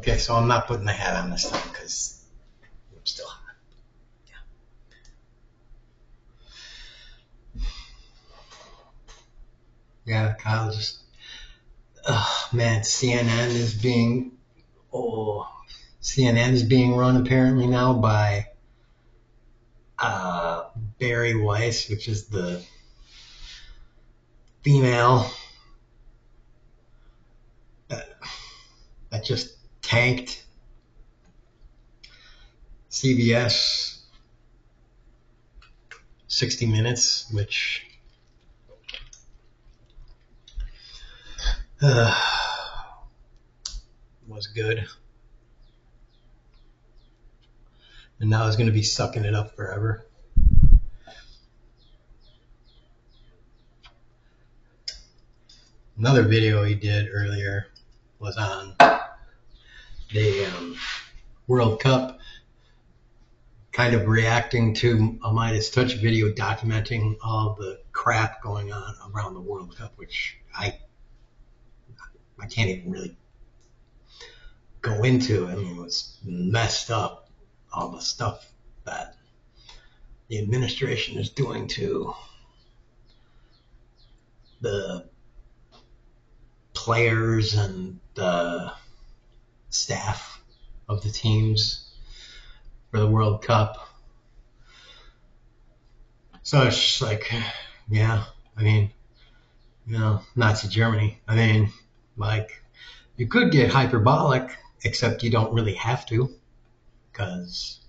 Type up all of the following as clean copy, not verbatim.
Okay, so I'm not putting the hat on this time because I'm still hot. Yeah, Kyle just. Oh man, CNN is being run apparently now by Barry Weiss, which is the female that just tanked CBS 60 Minutes, which was good. And now he's going to be sucking it up forever. Another video he did earlier was on the World Cup, kind of reacting to a Midas Touch video documenting all the crap going on around the World Cup, which I can't even really go into. I mean, it was messed up, all the stuff that the administration is doing to the players and the staff of the teams for the World Cup. So it's just like, yeah, I mean, Nazi Germany. I mean, like, you could get hyperbolic, except you don't really have to, because,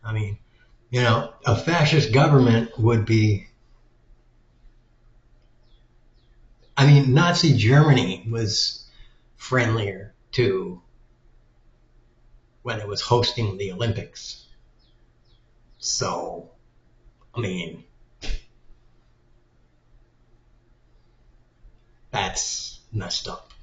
I mean, a fascist government would be. I mean, Nazi Germany was friendlier to when it was hosting the Olympics. So, I mean, that's messed up.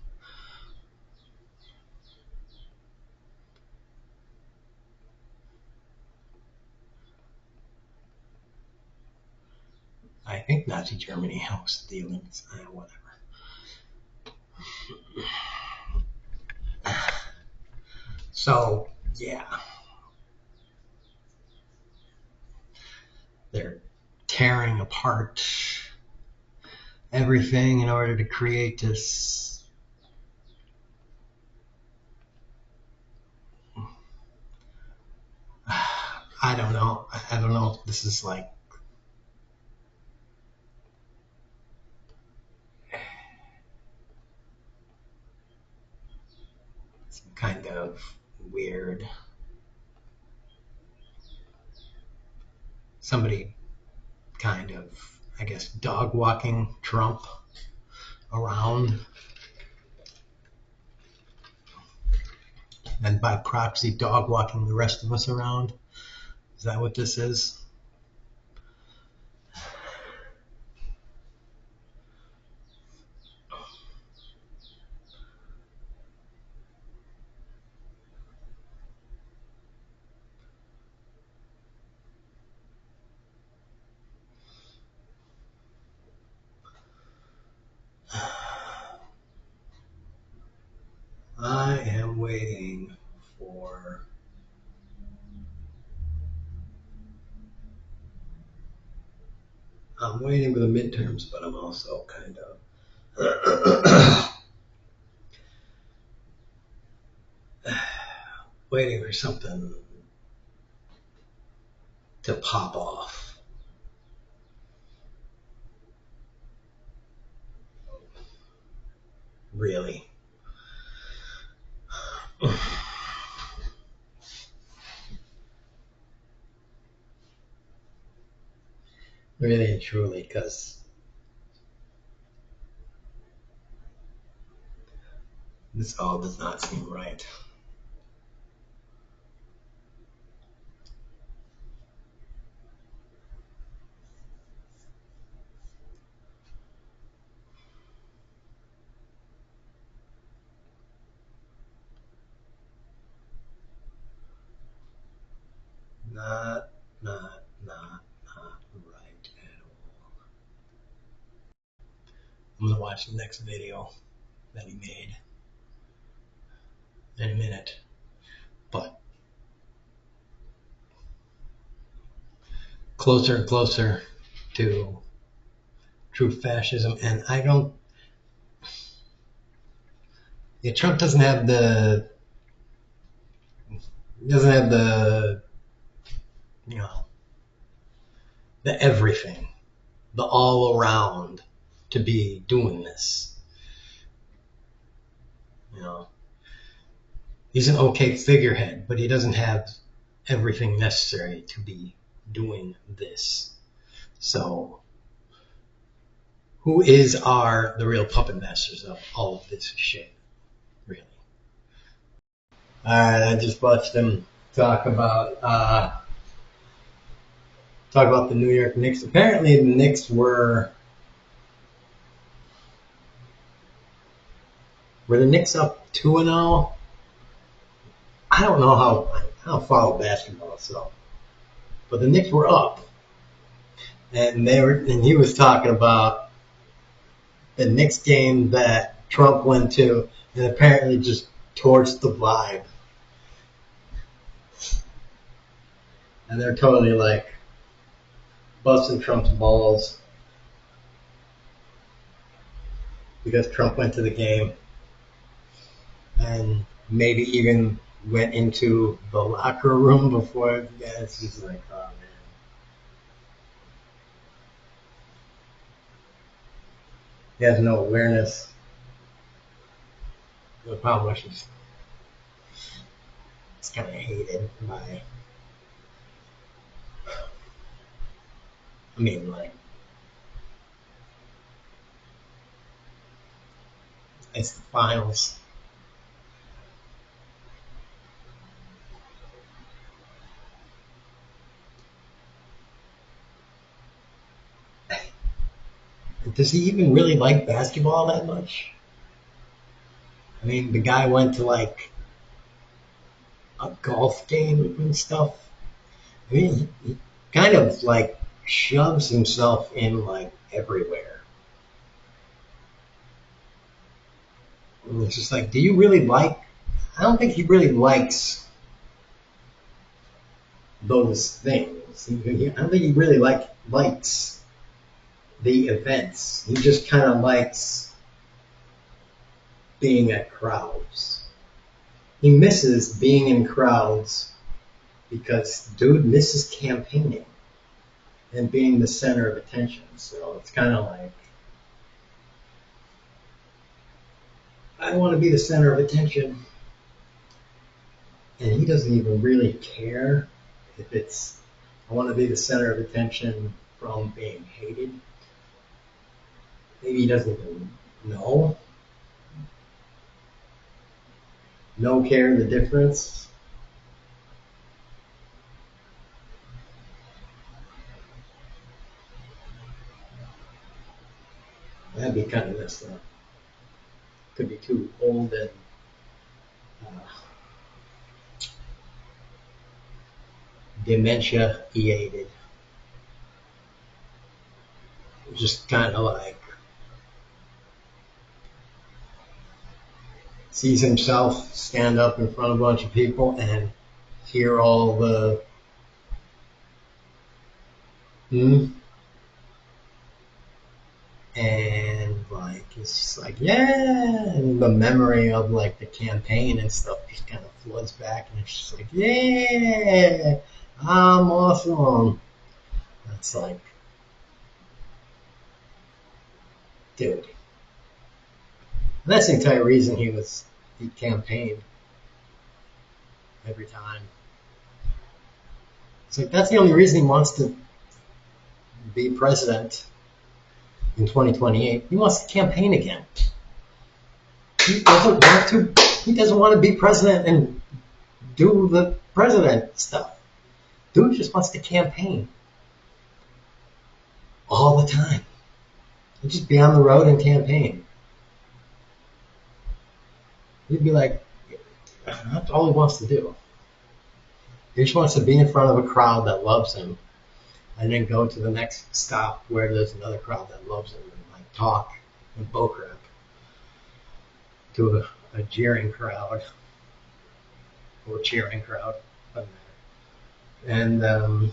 I think Nazi Germany hosted the Olympics. Whatever. So, yeah. They're tearing apart everything in order to create this I don't know. I don't know if this is like some kind of weird. Somebody kind of, I guess, dog walking Trump around. And by proxy, dog walking the rest of us around. Is that what this is? I am waiting for the midterms, but I'm also kind of waiting for something to pop off. Really. Really and truly, because this all does not seem right. Not right at all. I'm gonna watch the next video that he made. in a minute. But closer and closer to true fascism, and Trump doesn't have the, you know, the everything, the all around to be doing this. You know, he's an okay figurehead, but he doesn't have everything necessary to be doing this. So, who is the real puppet masters of all of this shit, really? All right, I just watched them talk about the New York Knicks. Apparently, the Knicks were the Knicks up 2-0. I don't know I don't follow basketball, so, but the Knicks were up, and he was talking about the Knicks game that Trump went to, and apparently just torched the vibe. And they're totally like busting Trump's balls because Trump went to the game and maybe even went into the locker room before. Yeah, it's just like, oh man. He has no awareness of how much he's kind of hated by. I mean, like, it's the finals. Does he even really like basketball that much? I mean, the guy went to like a golf game and stuff. I mean, he kind of like shoves himself in like everywhere. And it's just like, do you really like? I don't think he really likes those things. I don't think he really likes the events. He just kind of likes being at crowds. He misses being in crowds because dude misses campaigning and being the center of attention. So it's kind of like, I want to be the center of attention. And he doesn't even really care if it's, I want to be the center of attention from being hated. Maybe he doesn't even know. No care the difference. That'd be kind of messed up. Could be too old and dementia-ated. Just kind of like sees himself stand up in front of a bunch of people and hear all the and like it's just like, yeah, and the memory of like the campaign and stuff just kind of floods back, and it's just like, yeah, I'm awesome. That's like, dude, that's the entire reason he campaigned every time. It's like, that's the only reason he wants to be president in 2028. He wants to campaign again. He doesn't want to be president and do the president stuff. Dude just wants to campaign all the time. He'd just be on the road and campaign. He'd be like, that's all he wants to do. He just wants to be in front of a crowd that loves him, and then go to the next stop where there's another crowd that loves him, and like talk and bullcrap to a jeering crowd. or cheering crowd, doesn't matter. And yeah.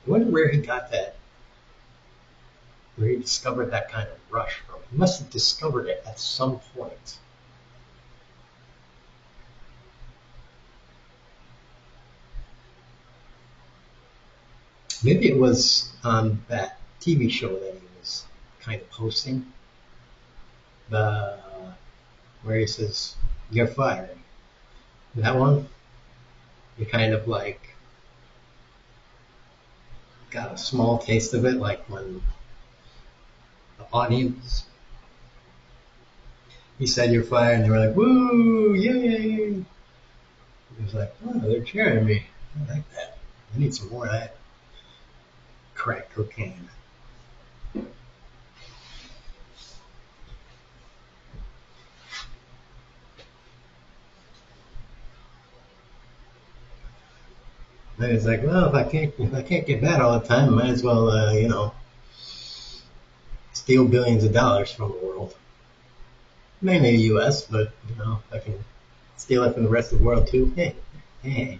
I wonder where he got that, where he discovered that kind of rush from. He must have discovered it at some point. Maybe it was on that TV show that he was kind of hosting, the where he says, "You're fired." That one, you kind of like got a small taste of it, like when the audience, he said, "You're fired," and they were like, "Woo, yay!" He was like, "Oh, they're cheering me. I like that. I need some more of that crack cocaine." And he's like, "Well, if I can't get that all the time, I might as well, steal billions of dollars from the world. Mainly the U.S., but if I can steal it from the rest of the world too. Hey, hey."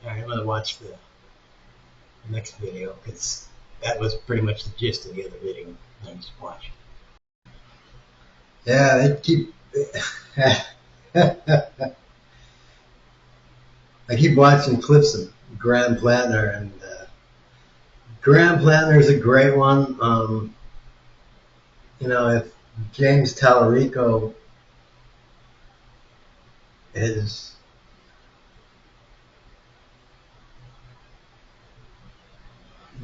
All right, I'm gonna watch the next video because that was pretty much the gist of the other video I just watched. Yeah, they keep. I keep watching clips of Graham Plattner, and Graham Plattner is a great one. If James Tallarico is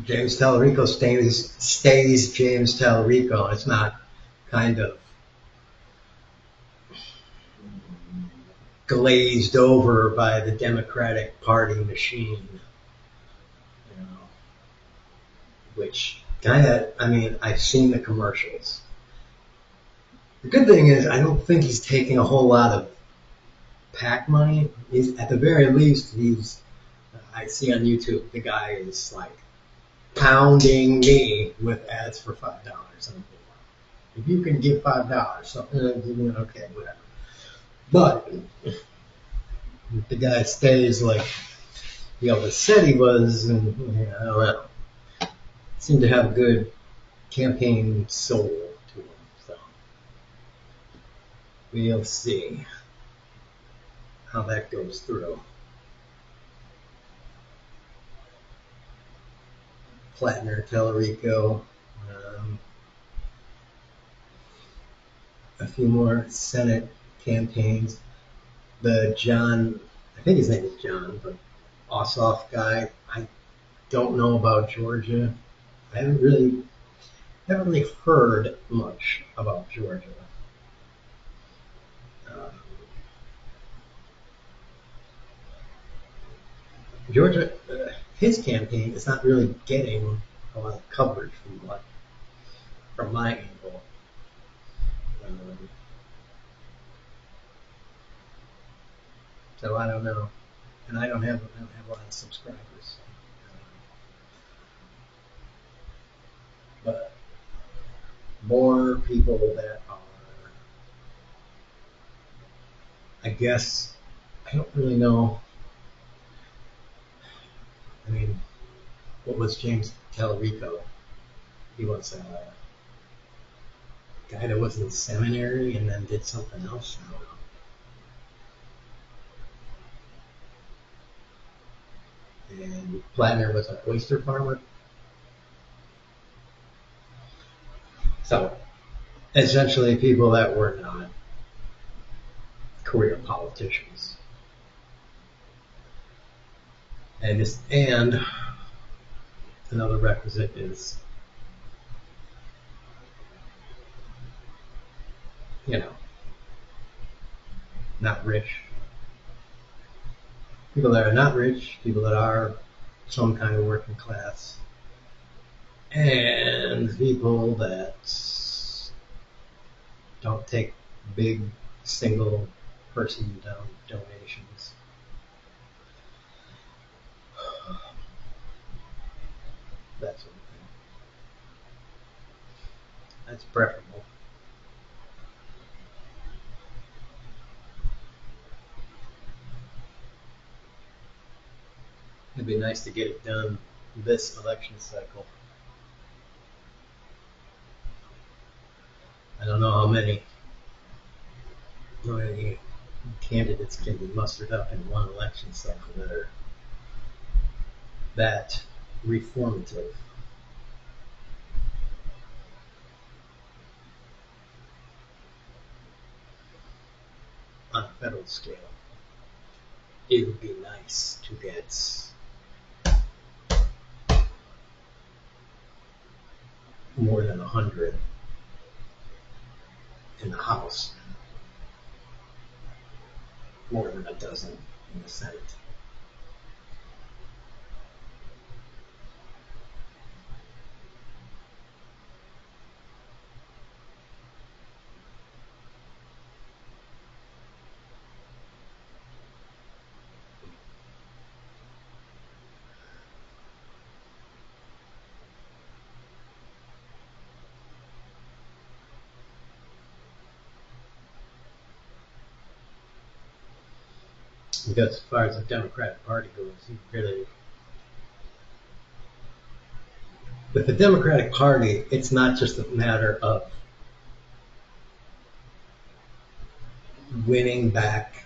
James Tallarico stays James Tallarico. It's not kind of glazed over by the Democratic Party machine, you know, which kind of, I mean, I've seen the commercials. The good thing is, I don't think he's taking a whole lot of PAC money. At the very least, I see on YouTube, the guy is like pounding me with ads for $5. If you can give $5, something, okay, whatever. But the guy stays like the said he was, and I don't know, seemed to have good campaign soul to him. So we'll see how that goes through. Plattner, Tellerico, um, a few more Senate campaigns. The John, I think his name is John, but Ossoff guy. I don't know about Georgia. I haven't really heard much about Georgia. Um, Georgia, his campaign is not really getting a lot of coverage from my angle. Um, so I don't know, and I don't have a lot of subscribers. But more people that are, I guess, I don't really know. I mean, what was James Tallarico? He was a guy that was in seminary and then did something else. I don't know. And Plattner was an oyster farmer. So essentially, people that were not career politicians. And another requisite is, you know, not rich, People that are not rich, people that are some kind of working class, and people that don't take big single person donations. That sort of thing. That's preferable. It'd be nice to get it done this election cycle. I don't know how many candidates can be mustered up in one election cycle that are that reformative. On a federal scale, it would be nice to get more than 100 in the House, more than a dozen in the Senate. Because as far as the Democratic Party goes, with the Democratic Party, it's not just a matter of winning back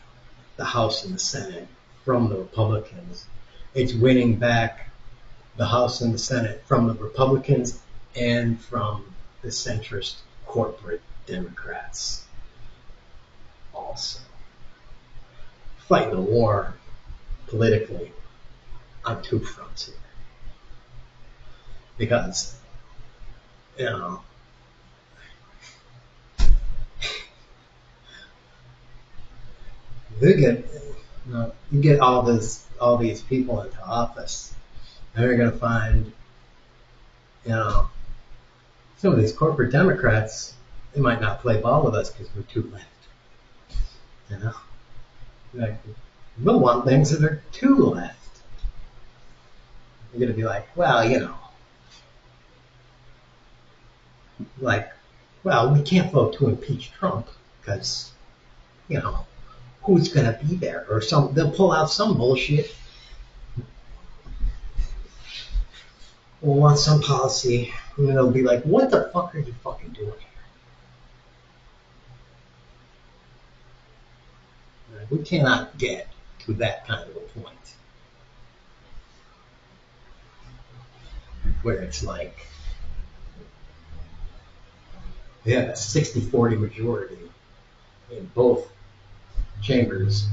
the House and the Senate from the Republicans. It's winning back the House and the Senate from the Republicans and from the centrist corporate Democrats also. Fighting a war politically on two fronts here. Because, you know, you get all these people into office, and they're going to find, some of these corporate Democrats, they might not play ball with us because we're too left. Like, we'll want things that are too left. You're going to be like, well, we can't vote to impeach Trump because, who's going to be there? Or they'll pull out some bullshit. We'll want some policy, and they'll be like, what the fuck are you fucking doing here? We cannot get to that kind of a point where it's like, they have a 60-40 majority in both chambers,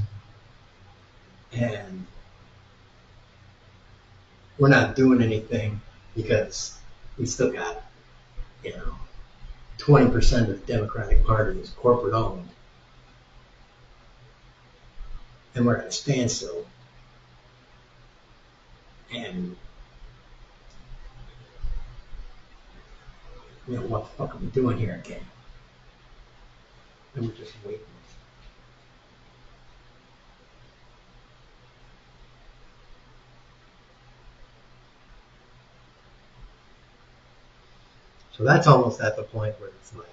and we're not doing anything because we still got, 20% of the Democratic Party is corporate owned, and we're at a standstill. And what the fuck are we doing here again? And we're just waiting. So that's almost at the point where it's like,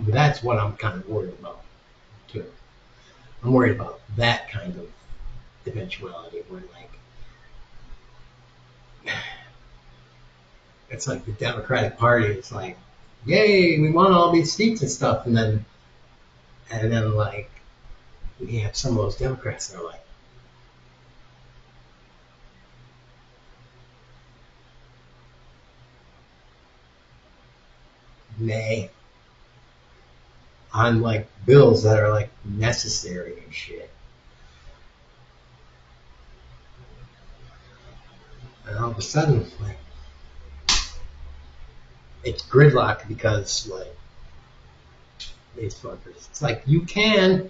that's what I'm kind of worried about too. I'm worried about that kind of eventuality where it's like the Democratic Party is like, yay, we won all these seats and stuff, and then like we have some of those Democrats that are like, nay, on like bills that are like necessary and shit. And all of a sudden, like, it's gridlock because like These fuckers. It's like you can,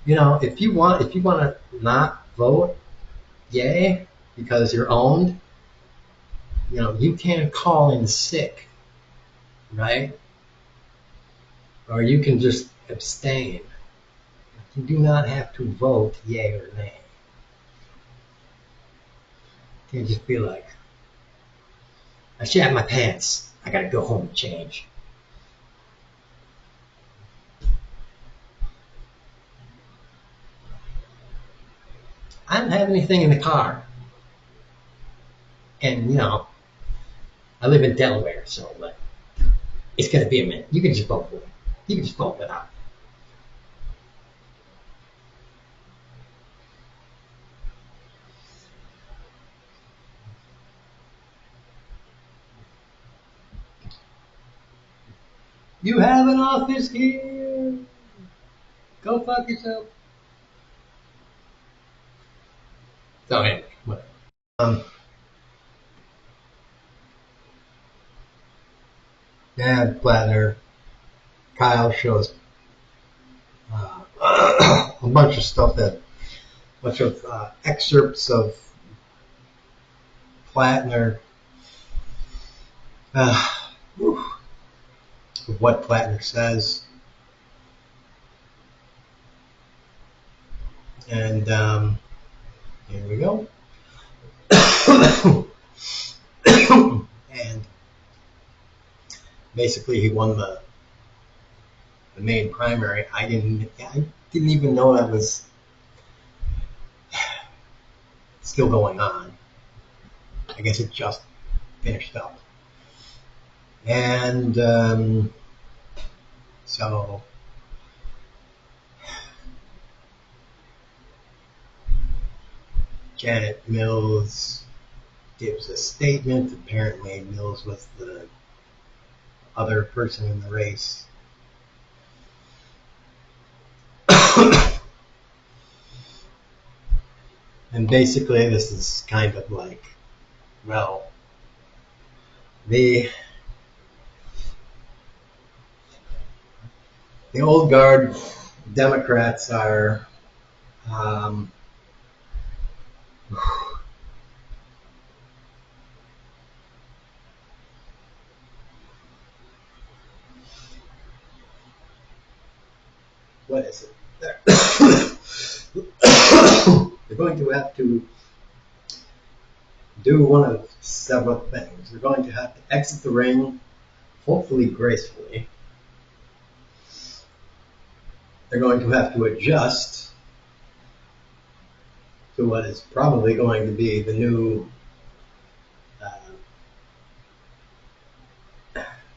if you want to not vote yay because you're owned, you can call in sick, right? Or you can just abstain. You do not have to vote yay or nay. You can just be like, I shat my pants. I gotta go home and change. I don't have anything in the car. And, I live in Delaware, so it's going to be a minute. You can just vote for it. You can just vote it out. You have an office here. Go fuck yourself. So anyway, whatever. And Plattner, Kyle shows a bunch of stuff excerpts of Plattner, of what Plattner says, and here we go. And basically, he won the main primary. I didn't even know that was still going on. I guess it just finished up. And so Janet Mills gives a statement. Apparently Mills was the other person in the race. And basically this is kind of like, well, the old guard Democrats are what is it? They're going to have to do one of several things. They're going to have to exit the ring, hopefully gracefully. They're going to have to adjust to what is probably going to be the new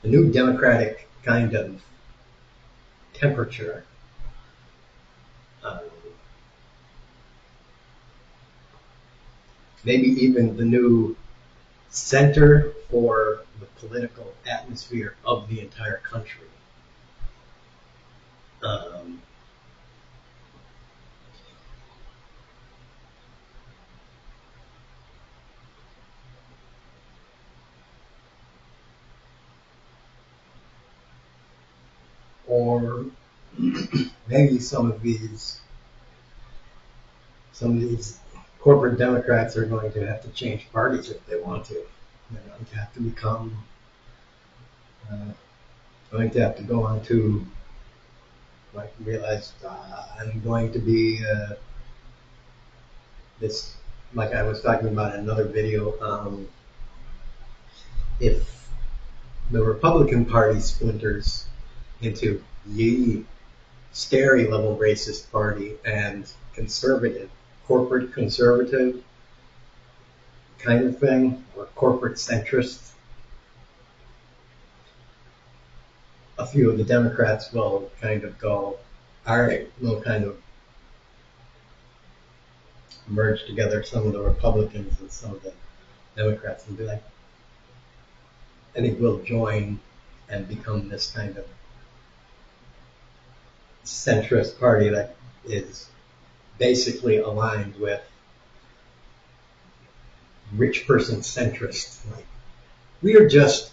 Democratic kind of temperature. Maybe even the new center for the political atmosphere of the entire country. Or maybe some of these corporate Democrats are going to have to change parties if they want to. They're going to have to become, going to have to go on to, like, realize I'm going to be this, like I was talking about in another video, if the Republican Party splinters into the scary level racist party and conservative, corporate conservative kind of thing, or corporate centrist, a few of the Democrats will kind of go, all right, we'll kind of merge together some of the Republicans and some of the Democrats and be like, I think we'll join and become this kind of centrist party that is basically aligned with rich person centrist. Like, we are just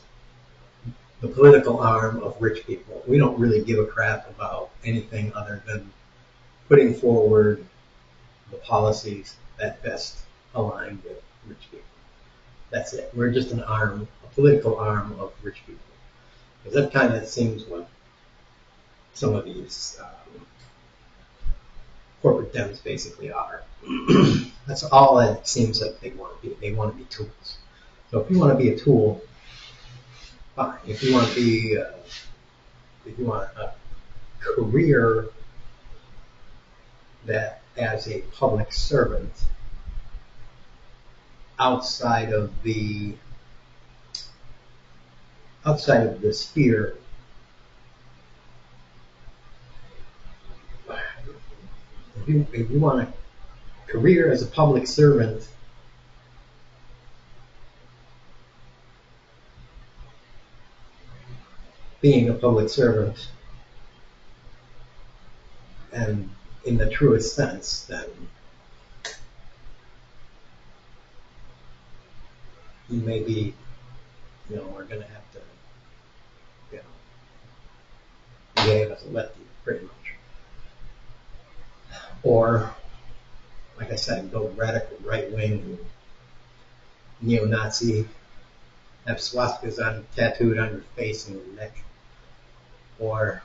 the political arm of rich people. We don't really give a crap about anything other than putting forward the policies that best align with rich people. That's it. We're just an arm, a political arm of rich people. Because that kind of seems what some of these corporate Dems basically are. That's all it seems that they want to be. They want to be tools. So if you want to be a tool, fine. If you want to be, if you want a career that as a public servant outside of the sphere, if you want a career as a public servant being a public servant and in the truest sense, then you may be, we're going to have to, behave as a lefty, pretty much. Or, like I said, go radical right-wing, neo-Nazi, have swastikas tattooed on your face and your neck. Or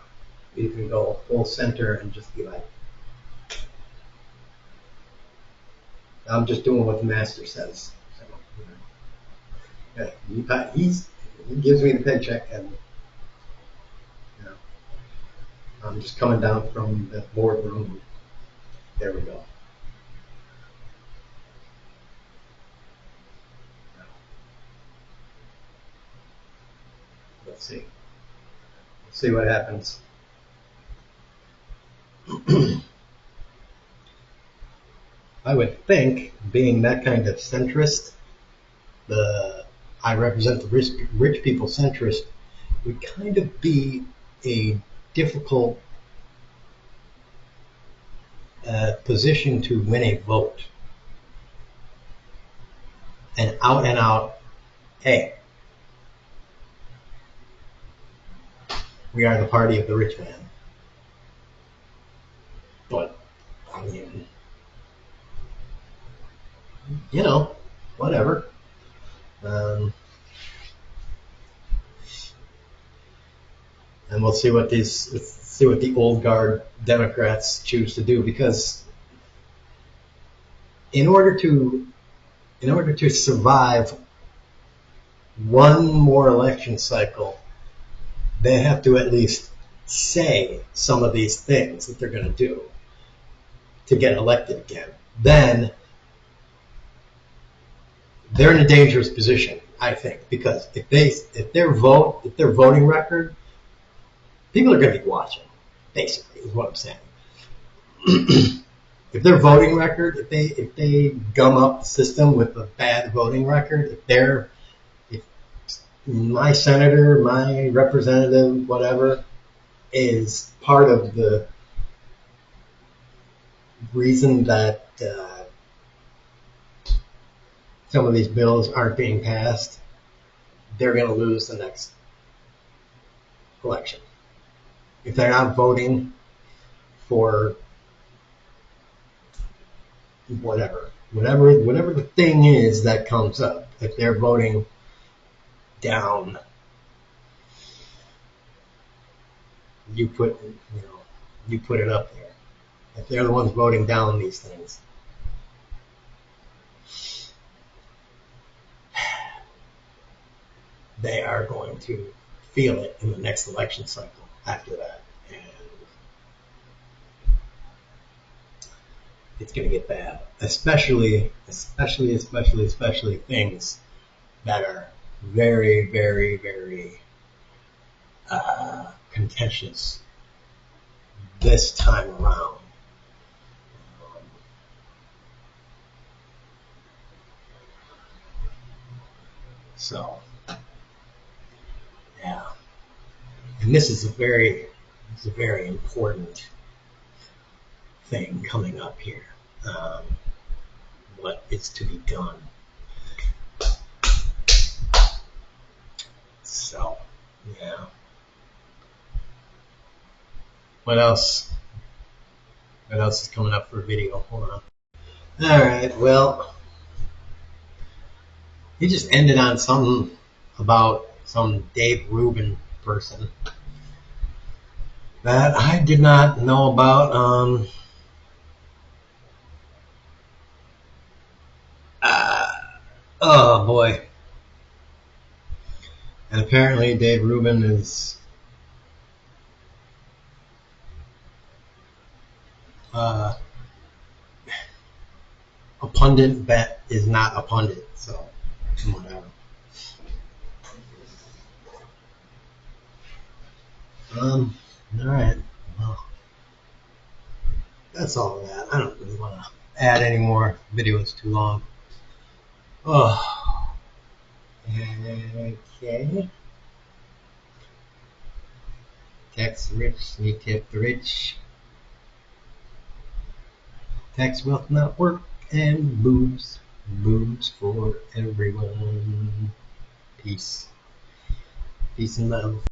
you can go full center and just be like, I'm just doing what the master says. So, he gives me the paycheck, and I'm just coming down from the boardroom. There we go. Let's see. Let's see what happens. I would think, being that kind of centrist, I represent the rich people centrist, would kind of be a difficult position to win a vote. And out, hey, we are the party of the rich man. But, I mean, whatever. And we'll see what the old guard Democrats choose to do, because in order to survive one more election cycle, they have to at least say some of these things that they're going to do to get elected again. Then they're in a dangerous position, I think, because if their voting record, people are going to be watching, basically, is what I'm saying. If their voting record, if they gum up the system with a bad voting record, if my senator, my representative, whatever, is part of the reason that some of these bills aren't being passed, they're going to lose the next election. If they're not voting for whatever the thing is that comes up, if they're voting down, you put it up there. If they're the ones voting down these things, they are going to feel it in the next election cycle after that. And it's going to get bad, especially things that are very, very, very contentious this time around. So, yeah, and this is a very important thing coming up here. What is to be done. So, Yeah. What else? What else is coming up for video? Hold on. All right. Well, he just ended on something about some Dave Rubin person that I did not know about. Uh, oh boy. And apparently Dave Rubin is uh, a pundit that is not a pundit. So whatever. All right. Well, that's all of that. I don't really want to add any more. Video is too long. Oh. Okay. Tax rich, sneak tip the rich. Tax wealth not work and boobs. Boobs for everyone. Peace. Peace and love.